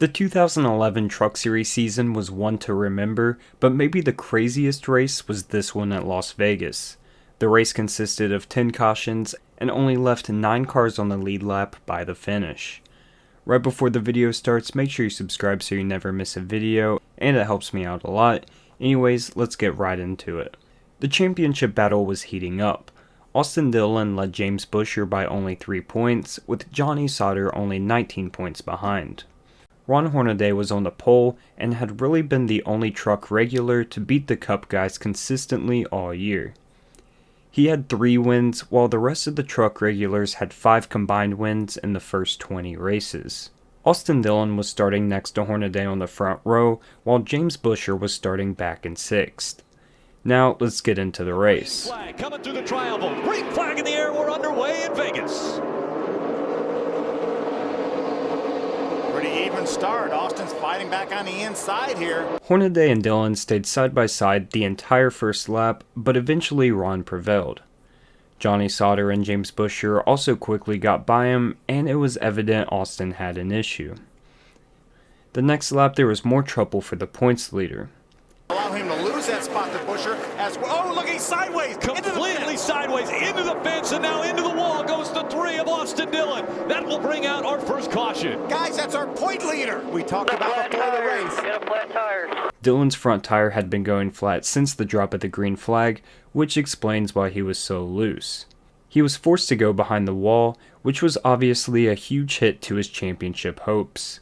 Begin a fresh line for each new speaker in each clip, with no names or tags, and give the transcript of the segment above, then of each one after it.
The 2011 Truck Series season was one to remember, but maybe the craziest race was this one at Las Vegas. The race consisted of 10 cautions and only left 9 cars on the lead lap by the finish. Right before the video starts, make sure you subscribe so you never miss a video, and it helps me out a lot. Anyways, let's get right into it. The championship battle was heating up. Austin Dillon led James Buescher by only 3 points, with Johnny Sauter only 19 points behind. Ron Hornaday was on the pole and had really been the only truck regular to beat the Cup guys consistently all year. He had 3 wins, while the rest of the truck regulars had 5 combined wins in the first 20 races. Austin Dillon was starting next to Hornaday on the front row, while James Buescher was starting back in 6th. Now, let's get into the race.
Flag coming through the tri-oval. Green flag in the air, we're underway in Vegas.
Pretty even start. Austin's fighting back on the inside here.
Hornaday and Dillon stayed side by side the entire first lap, but eventually Ron prevailed. Johnny Sauter and James Buescher also quickly got by him, and it was evident Austin had an issue. The next lap there was more trouble for the points leader.
Allow him to lose that spot to Buescher as well. Oh, look, he's sideways.
Completely sideways into the fence and now into the wall goes the 3 of Austin Dillon. That will bring out our first caution.
Guys, that's our point leader. We talked about before the race.
Get a flat tire.
Dillon's front tire had been going flat since the drop of the green flag, which explains why he was so loose. He was forced to go behind the wall, which was obviously a huge hit to his championship hopes.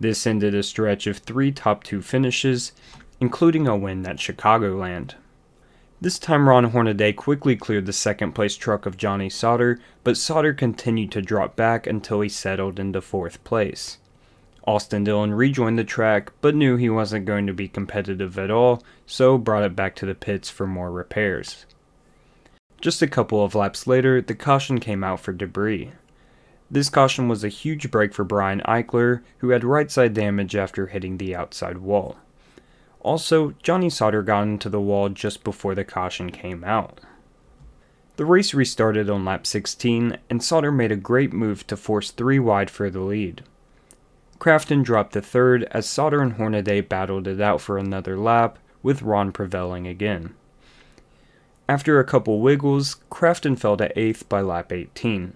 This ended a stretch of 3 top 2 finishes, including a win at Chicagoland. This time Ron Hornaday quickly cleared the second place truck of Johnny Sauter, but Sauter continued to drop back until he settled into 4th place. Austin Dillon rejoined the track, but knew he wasn't going to be competitive at all, so brought it back to the pits for more repairs. Just a couple of laps later, the caution came out for debris. This caution was a huge break for Brian Eichler, who had right side damage after hitting the outside wall. Also, Johnny Sauter got into the wall just before the caution came out. The race restarted on lap 16, and Sauter made a great move to force 3 wide for the lead. Crafton dropped to 3rd as Sauter and Hornaday battled it out for another lap, with Ron prevailing again. After a couple wiggles, Crafton fell to 8th by lap 18.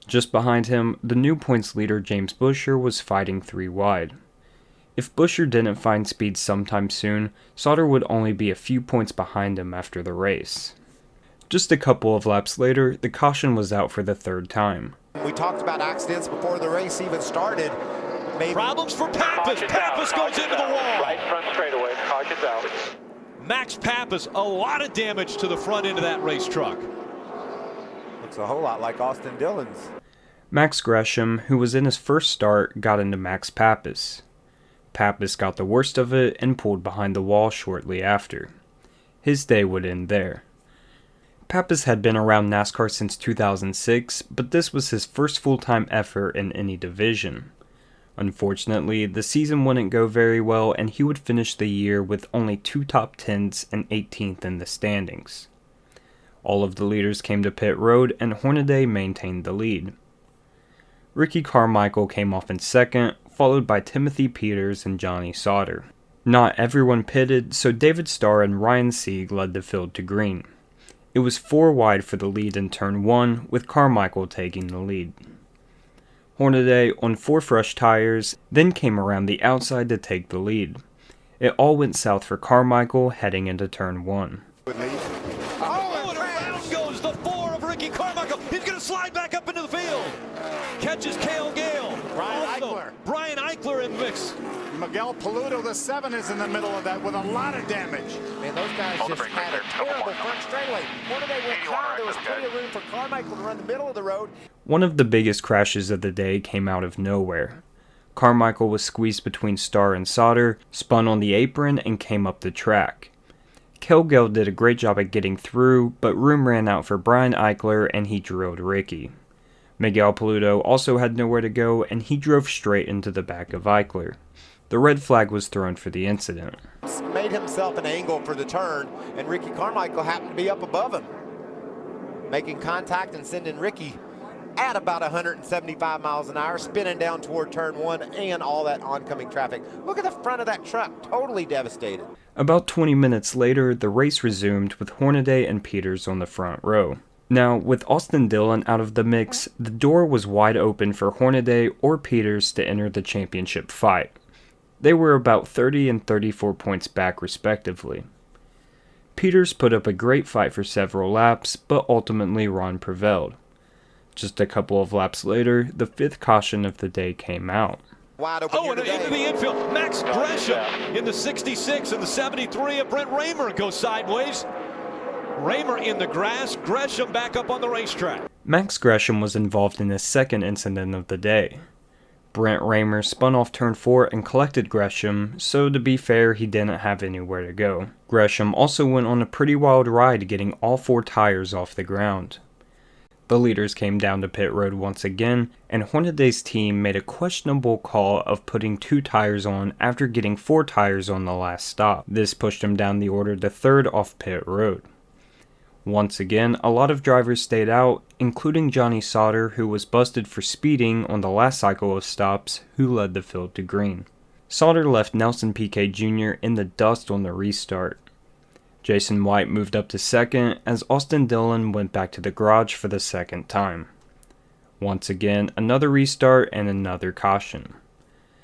Just behind him, the new points leader James Buescher was fighting 3 wide. If Buescher didn't find speed sometime soon, Sauter would only be a few points behind him after the race. Just a couple of laps later, the caution was out for the 3rd time.
We talked about accidents before the race even started.
Problems for Pappas. Pappas goes into the wall.
Right front straightaway. Caution's out.
Max Pappas, a lot of damage to the front end of that race truck.
Looks a whole lot like Austin Dillon's.
Max Gresham, who was in his first start, got into Max Pappas. Pappas got the worst of it and pulled behind the wall shortly after. His day would end there. Pappas had been around NASCAR since 2006, but this was his first full-time effort in any division. Unfortunately, the season wouldn't go very well and he would finish the year with only 2 top 10s and 18th in the standings. All of the leaders came to pit road and Hornaday maintained the lead. Ricky Carmichael came off in 2nd, followed by Timothy Peters and Johnny Sauter. Not everyone pitted, so David Starr and Ryan Sieg led the field to green. It was 4 wide for the lead in turn 1, with Carmichael taking the lead. Hornaday, on 4 fresh tires, then came around the outside to take the lead. It all went south for Carmichael heading into turn 1.
Oh, and around goes the 4 of Ricky Carmichael. He's going to slide back up into the field. Catches Cale Gale. Brian Eichler in the mix.
Miguel Paludo, the 7, is in the middle of that with a lot of damage. Man, those guys just had a terrible front straightaway. Hornaday went hard. There was plenty of room for Carmichael to run the middle of the road.
One of the biggest crashes of the day came out of nowhere. Carmichael was squeezed between Starr and Sauter, spun on the apron, and came up the track. Cale Gale did a great job at getting through, but room ran out for Brian Eichler and he drilled Ricky. Miguel Paludo also had nowhere to go and he drove straight into the back of Eichler. The red flag was thrown for the incident.
Made himself an angle for the turn, and Ricky Carmichael happened to be up above him, making contact and sending Ricky at about 175 miles an hour, spinning down toward turn 1 and all that oncoming traffic. Look at the front of that truck, totally devastated.
About 20 minutes later, the race resumed with Hornaday and Peters on the front row. Now, with Austin Dillon out of the mix, the door was wide open for Hornaday or Peters to enter the championship fight. They were about 30 and 34 points back respectively. Peters put up a great fight for several laps, but ultimately Ron prevailed. Just a couple of laps later, the 5th caution of the day came out.
Wide open
and into the infield. Max Gresham in the 66 and the 73 of Brent Raymer goes sideways. Raymer in the grass, Gresham back up on the racetrack.
Max Gresham was involved in the 2nd incident of the day. Brent Raymer spun off turn 4 and collected Gresham, so to be fair, he didn't have anywhere to go. Gresham also went on a pretty wild ride, getting all 4 tires off the ground. The leaders came down to pit road once again, and Hornaday's team made a questionable call of putting 2 tires on after getting 4 tires on the last stop. This pushed him down the order to 3rd off pit road. Once again, a lot of drivers stayed out, including Johnny Sauter, who was busted for speeding on the last cycle of stops, who led the field to green. Sauter left Nelson Piquet Jr. in the dust on the restart. Jason White moved up to 2nd as Austin Dillon went back to the garage for the 2nd time. Once again, another restart and another caution.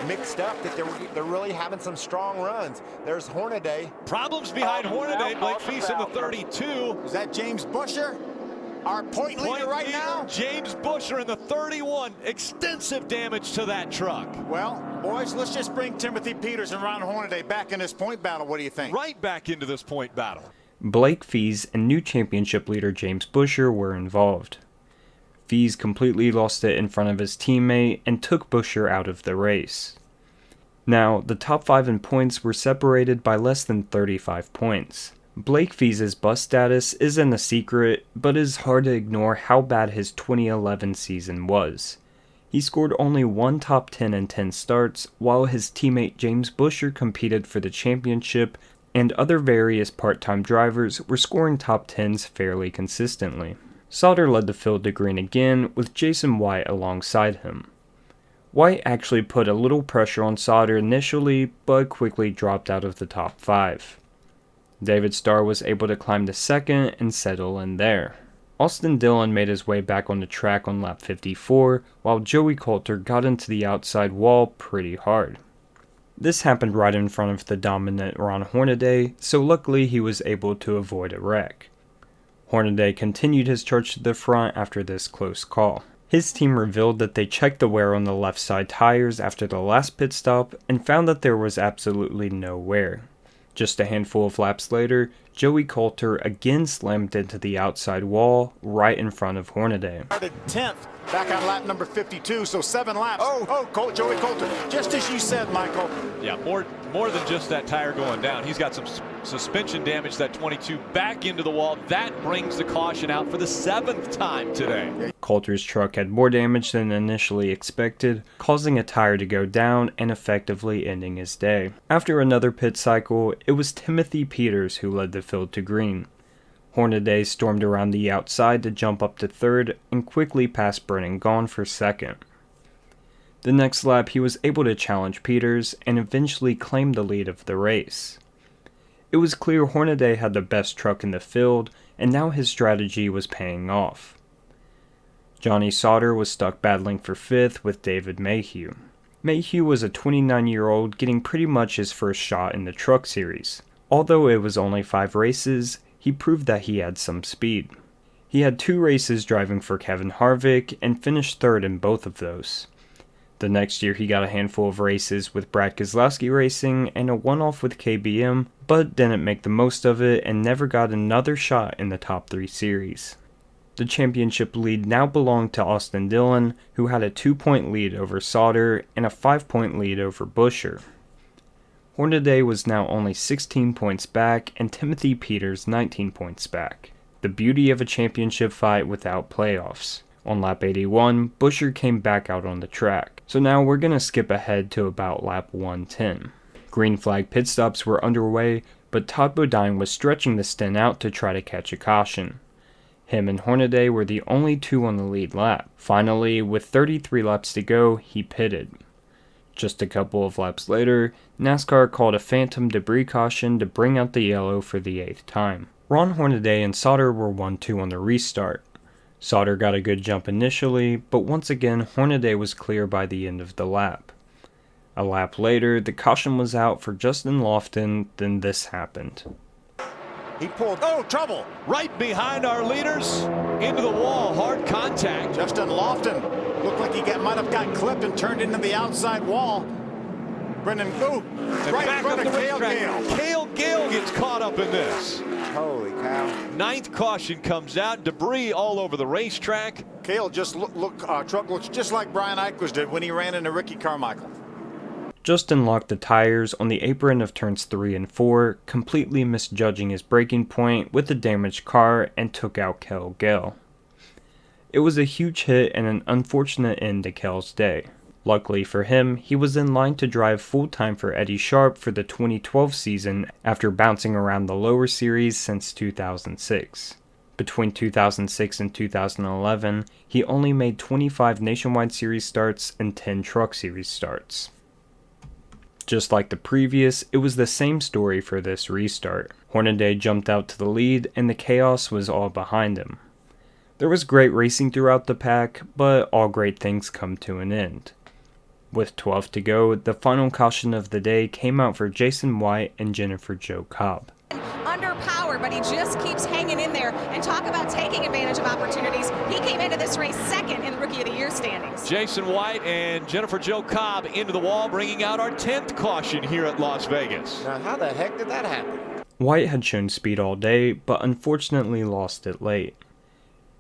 Mixed up that they're really having some strong runs. There's Hornaday.
Problems behind Hornaday. Blake Feast in the 32.
Is that James Busher? Our point leader right now?
James Busher in the 31. Extensive damage to that truck.
Well, boys, let's just bring Timothy Peters and Ron Hornaday back in this point battle. What do you think?
Right back into this point battle.
Blake Fees and new championship leader James Busher were involved. Fees completely lost it in front of his teammate and took Busher out of the race. Now, the top 5 in points were separated by less than 35 points. Blake Fees' bust status isn't a secret, but it's hard to ignore how bad his 2011 season was. He scored only 1 top 10 in 10 starts, while his teammate James Busher competed for the championship, and other various part-time drivers were scoring top 10s fairly consistently. Sauter led the field to green again, with Jason White alongside him. White actually put a little pressure on Sauter initially, but quickly dropped out of the top 5. David Starr was able to climb to 2nd and settle in there. Austin Dillon made his way back on the track on lap 54, while Joey Coulter got into the outside wall pretty hard. This happened right in front of the dominant Ron Hornaday, so luckily he was able to avoid a wreck. Hornaday continued his charge to the front after this close call. His team revealed that they checked the wear on the left side tires after the last pit stop and found that there was absolutely no wear. Just a handful of laps later, Joey Coulter again slammed into the outside wall right in front of Hornaday.
Started 10th back on lap number 52, so 7 laps. Joey Coulter, just as you said, Michael.
Yeah, more than just that tire going down. He's got some suspension damage, that 22 back into the wall. That brings the caution out for the 7th time today.
Coulter's truck had more damage than initially expected, causing a tire to go down and effectively ending his day. After another pit cycle, it was Timothy Peters who led the field to green. Hornaday stormed around the outside to jump up to 3rd and quickly passed Brennan Gaughan for 2nd. The next lap he was able to challenge Peters and eventually claim the lead of the race. It was clear Hornaday had the best truck in the field, and now his strategy was paying off. Johnny Sauter was stuck battling for 5th with David Mayhew. Mayhew was a 29-year-old getting pretty much his first shot in the Truck Series. Although it was only 5 races, he proved that he had some speed. He had 2 races driving for Kevin Harvick and finished 3rd in both of those. The next year he got a handful of races with Brad Keselowski Racing and a one-off with KBM, but didn't make the most of it and never got another shot in the top 3 series. The championship lead now belonged to Austin Dillon, who had a 2-point lead over Sauter and a 5-point lead over Busher. Hornaday was now only 16 points back and Timothy Peters 19 points back. The beauty of a championship fight without playoffs. On lap 81, Busher came back out on the track. So now we're going to skip ahead to about lap 110. Green flag pit stops were underway, but Todd Bodine was stretching the stint out to try to catch a caution. Him and Hornaday were the only two on the lead lap. Finally, with 33 laps to go, he pitted. Just a couple of laps later, NASCAR called a phantom debris caution to bring out the yellow for the 8th time. Ron Hornaday and Sauter were 1-2 on the restart. Sauter got a good jump initially, but once again Hornaday was clear by the end of the lap. A lap later, the caution was out for Justin Lofton, then this happened.
He pulled, oh, trouble!
Right behind our leaders, into the wall, hard contact.
Justin Lofton looked like he might have got clipped and turned into the outside wall. Brendan, oh, right in front of Cale Gale.
Cale Gale gets caught up in this.
Holy cow.
9th caution comes out, debris all over the racetrack.
Cale just truck looks just like Brian Eichler's did when he ran into Ricky Carmichael.
Justin locked the tires on the apron of turns 3 and 4, completely misjudging his braking point with the damaged car and took out Cale Gale. It was a huge hit and an unfortunate end to Cale's day. Luckily for him, he was in line to drive full-time for Eddie Sharp for the 2012 season after bouncing around the lower series since 2006. Between 2006 and 2011, he only made 25 Nationwide Series starts and 10 Truck Series starts. Just like the previous, it was the same story for this restart. Hornaday jumped out to the lead and the chaos was all behind him. There was great racing throughout the pack, but all great things come to an end. With 12 to go, the final caution of the day came out for Jason White and Jennifer Jo Cobb.
Underpowered, but he just keeps hanging in there, and talk about taking advantage of opportunities. He came into this race second in the Rookie of the Year standings.
Jason White and Jennifer Jo Cobb into the wall, bringing out our 10th caution here at Las Vegas.
Now, how the heck did that happen?
White had shown speed all day, but unfortunately lost it late.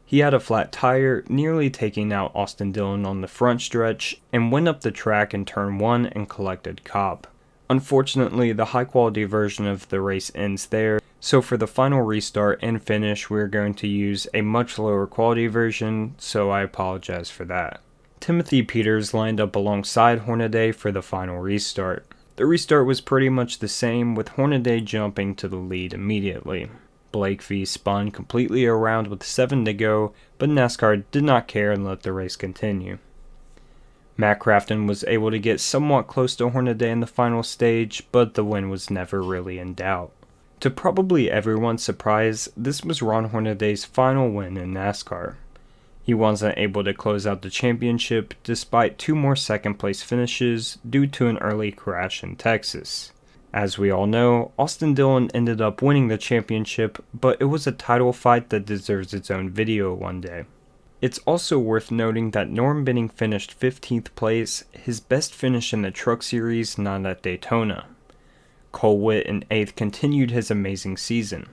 He had a flat tire, nearly taking out Austin Dillon on the front stretch, and went up the track in turn 1 and collected Cobb. Unfortunately, the high-quality version of the race ends there, so for the final restart and finish, we're going to use a much lower quality version, so I apologize for that. Timothy Peters lined up alongside Hornaday for the final restart. The restart was pretty much the same, with Hornaday jumping to the lead immediately. Blake V spun completely around with 7 to go, but NASCAR did not care and let the race continue. Matt Crafton was able to get somewhat close to Hornaday in the final stage, but the win was never really in doubt. To probably everyone's surprise, this was Ron Hornaday's final win in NASCAR. He wasn't able to close out the championship despite 2 more second-place finishes due to an early crash in Texas. As we all know, Austin Dillon ended up winning the championship, but it was a title fight that deserves its own video one day. It's also worth noting that Norm Benning finished 15th place, his best finish in the Truck Series, not at Daytona. Cole Witt in 8th continued his amazing season.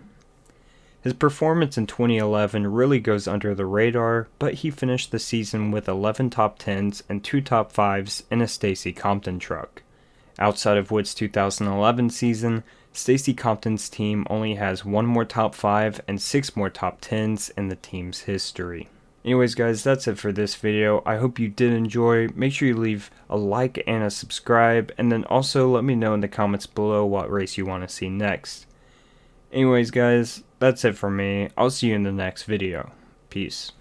His performance in 2011 really goes under the radar, but he finished the season with 11 top 10s and 2 top 5s in a Stacy Compton truck. Outside of Witt's 2011 season, Stacy Compton's team only has 1 more top 5 and 6 more top 10s in the team's history. Anyways guys, that's it for this video. I hope you did enjoy. Make sure you leave a like and a subscribe, and then also let me know in the comments below what race you want to see next. Anyways guys, that's it for me. I'll see you in the next video. Peace.